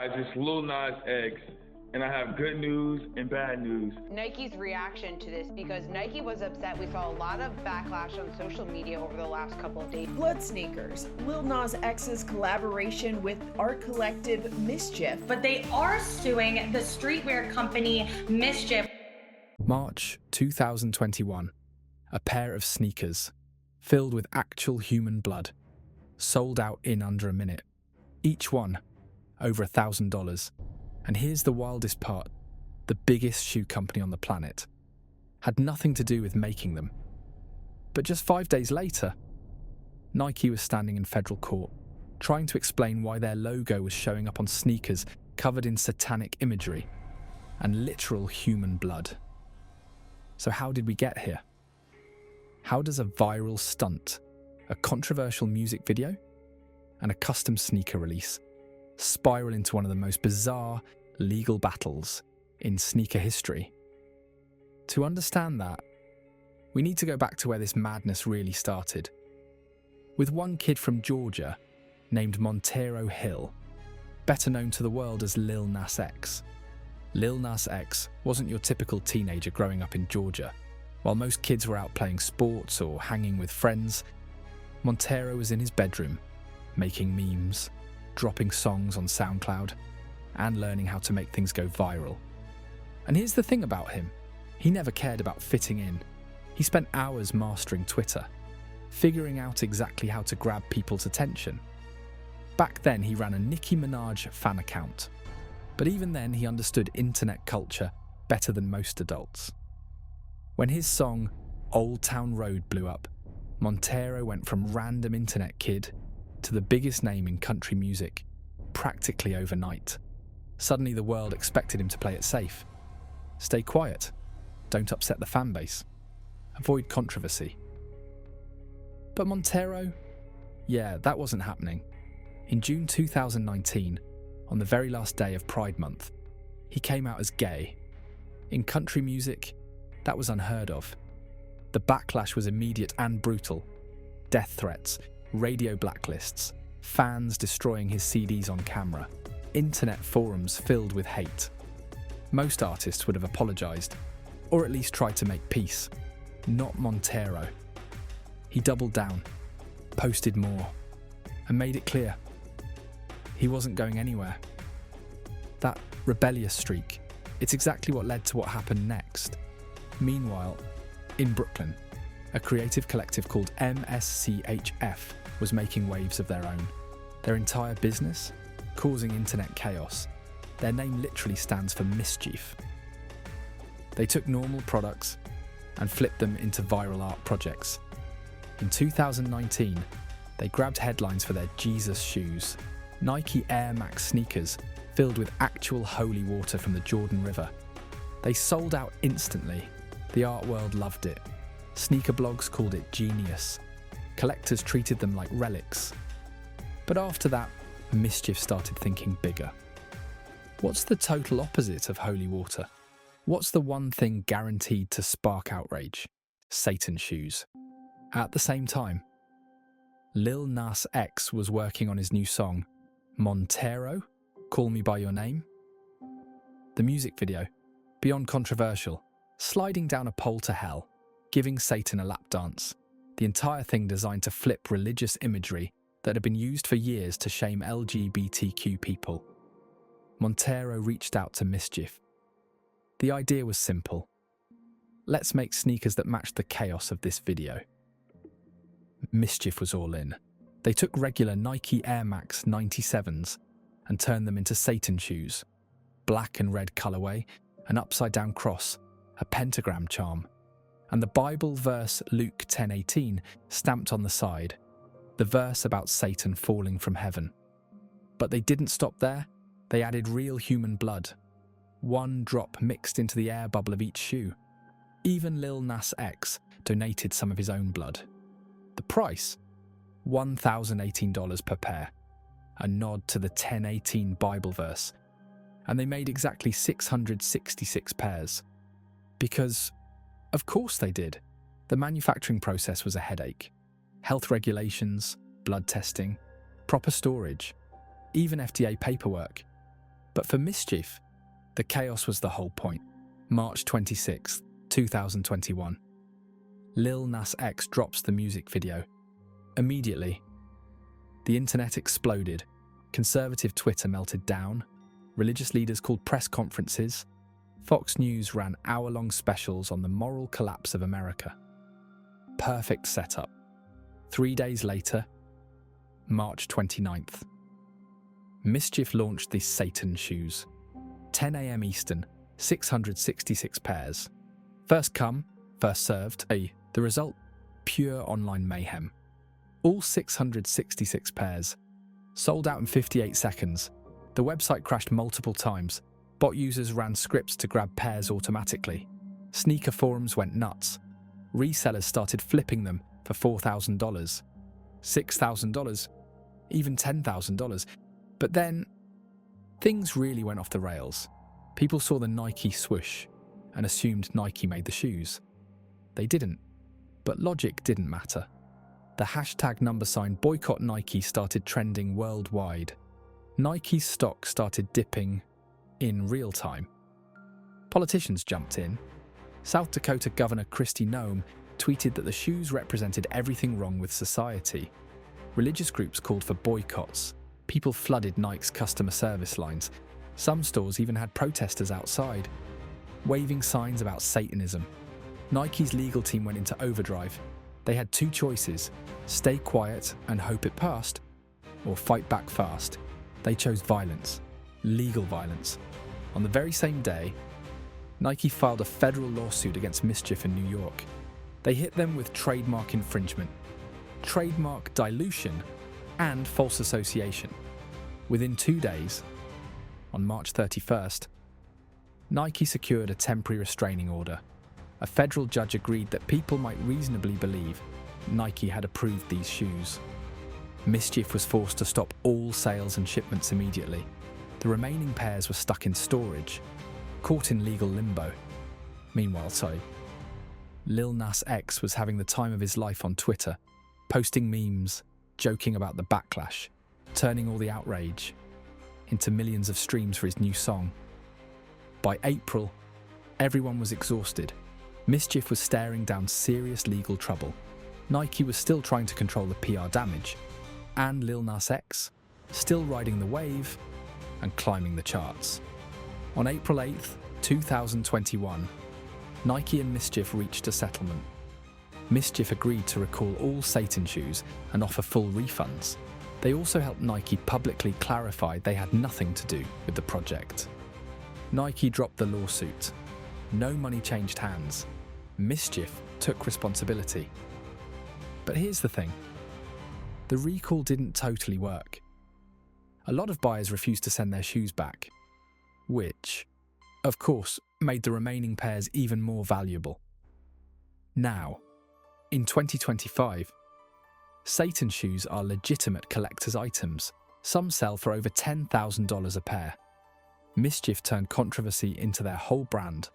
It's Lil Nas X, and I have good news and bad news. Nike's reaction to this, because Nike was upset. We saw a lot of backlash on social media over the last couple of days. Blood Sneakers, Lil Nas X's collaboration with art collective Mischief. But they are suing the streetwear company Mischief. March 2021. A pair of sneakers, filled with actual human blood, sold out in under a minute. Each one, over $1,000. And here's the wildest part. The biggest shoe company on the planet had nothing to do with making them. But just 5 days later, Nike was standing in federal court, trying to explain why their logo was showing up on sneakers covered in satanic imagery and literal human blood. So how did we get here? How does a viral stunt, a controversial music video, and a custom sneaker release spiral into one of the most bizarre legal battles in sneaker history? To understand that, we need to go back to where this madness really started. With one kid from Georgia named Montero Hill, better known to the world as Lil Nas X. Lil Nas X wasn't your typical teenager growing up in Georgia. While most kids were out playing sports or hanging with friends, Montero was in his bedroom, making memes, dropping songs on SoundCloud, and learning how to make things go viral. And here's the thing about him. He never cared about fitting in. He spent hours mastering Twitter, figuring out exactly how to grab people's attention. Back then, he ran a Nicki Minaj fan account. But even then, he understood internet culture better than most adults. When his song Old Town Road blew up, Montero went from random internet kid to the biggest name in country music, practically overnight. Suddenly the world expected him to play it safe. Stay quiet, don't upset the fan base, avoid controversy. But Montero, yeah, that wasn't happening. In June 2019, on the very last day of Pride Month, he came out as gay. In country music, that was unheard of. The backlash was immediate and brutal. Death threats, radio blacklists, fans destroying his CDs on camera, internet forums filled with hate. Most artists would have apologized, or at least tried to make peace. Not Montero. He doubled down, posted more, and made it clear he wasn't going anywhere. That rebellious streak, it's exactly what led to what happened next. Meanwhile, in Brooklyn, a creative collective called MSCHF was making waves of their own. Their entire business, causing internet chaos. Their name literally stands for mischief. They took normal products and flipped them into viral art projects. In 2019, they grabbed headlines for their Jesus shoes, Nike Air Max sneakers filled with actual holy water from the Jordan River. They sold out instantly. The art world loved it. Sneaker blogs called it genius. Collectors treated them like relics. But after that, Mischief started thinking bigger. What's the total opposite of holy water? What's the one thing guaranteed to spark outrage? Satan shoes. At the same time, Lil Nas X was working on his new song, Montero, Call Me By Your Name. The music video, beyond controversial, sliding down a pole to hell, giving Satan a lap dance. The entire thing designed to flip religious imagery that had been used for years to shame LGBTQ people. Montero reached out to Mischief. The idea was simple. Let's make sneakers that match the chaos of this video. Mischief was all in. They took regular Nike Air Max 97s and turned them into Satan shoes. Black and red colorway, an upside-down cross, a pentagram charm, and the Bible verse Luke 10:18 stamped on the side, the verse about Satan falling from heaven. But they didn't stop there. They added real human blood. One drop mixed into the air bubble of each shoe. Even Lil Nas X donated some of his own blood. The price? $1,018 per pair, a nod to the 10:18 Bible verse, and they made exactly 666 pairs. Because, of course they did. The manufacturing process was a headache. Health regulations, blood testing, proper storage, even FDA paperwork. But for Mischief, the chaos was the whole point. March 26, 2021. Lil Nas X drops the music video. Immediately, the internet exploded. Conservative Twitter melted down. Religious leaders called press conferences. Fox News ran hour-long specials on the moral collapse of America. Perfect setup. 3 days later, March 29th, Mischief launched the Satan shoes. 10 a.m. Eastern, 666 pairs. First come, first served. The result, pure online mayhem. All 666 pairs sold out in 58 seconds. The website crashed multiple times. Bot users ran scripts to grab pairs automatically. Sneaker forums went nuts. Resellers started flipping them for $4,000, $6,000, even $10,000. But then, things really went off the rails. People saw the Nike swoosh and assumed Nike made the shoes. They didn't, but logic didn't matter. The hashtag boycott Nike started trending worldwide. Nike's stock started dipping in real time. Politicians jumped in. South Dakota Governor Kristi Noem tweeted that the shoes represented everything wrong with society. Religious groups called for boycotts. People flooded Nike's customer service lines. Some stores even had protesters outside, waving signs about Satanism. Nike's legal team went into overdrive. They had two choices: stay quiet and hope it passed, or fight back fast. They chose violence, legal violence. On the very same day, Nike filed a federal lawsuit against Mischief in New York. They hit them with trademark infringement, trademark dilution, and false association. Within 2 days, on March 31st, Nike secured a temporary restraining order. A federal judge agreed that people might reasonably believe Nike had approved these shoes. Mischief was forced to stop all sales and shipments immediately. The remaining pairs were stuck in storage, caught in legal limbo. Meanwhile, Lil Nas X was having the time of his life on Twitter, posting memes, joking about the backlash, turning all the outrage into millions of streams for his new song. By April, everyone was exhausted. Mischief was staring down serious legal trouble. Nike was still trying to control the PR damage, and Lil Nas X still riding the wave and climbing the charts. On April 8th, 2021, Nike and Mischief reached a settlement. Mischief agreed to recall all Satan shoes and offer full refunds. They also helped Nike publicly clarify they had nothing to do with the project. Nike dropped the lawsuit. No money changed hands. Mischief took responsibility. But here's the thing. The recall didn't totally work. A lot of buyers refused to send their shoes back, which, of course, made the remaining pairs even more valuable. Now, in 2025, Satan shoes are legitimate collector's items. Some sell for over $10,000 a pair. Mischief turned controversy into their whole brand.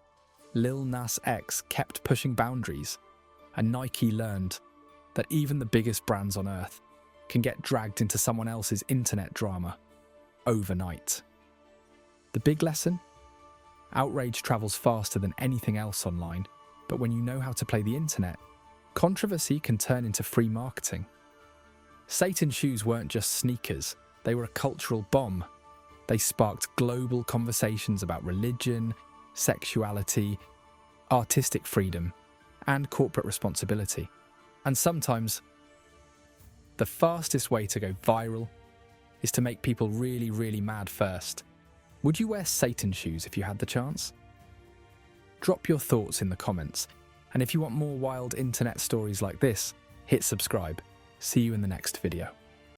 Lil Nas X kept pushing boundaries, and Nike learned that even the biggest brands on earth can get dragged into someone else's internet drama overnight. The big lesson? Outrage travels faster than anything else online, but when you know how to play the internet, controversy can turn into free marketing. Satan shoes weren't just sneakers, they were a cultural bomb. They sparked global conversations about religion, sexuality, artistic freedom, and corporate responsibility. And sometimes, the fastest way to go viral is to make people really, really mad first. Would you wear Satan shoes if you had the chance? Drop your thoughts in the comments, and if you want more wild internet stories like this, hit subscribe. See you in the next video.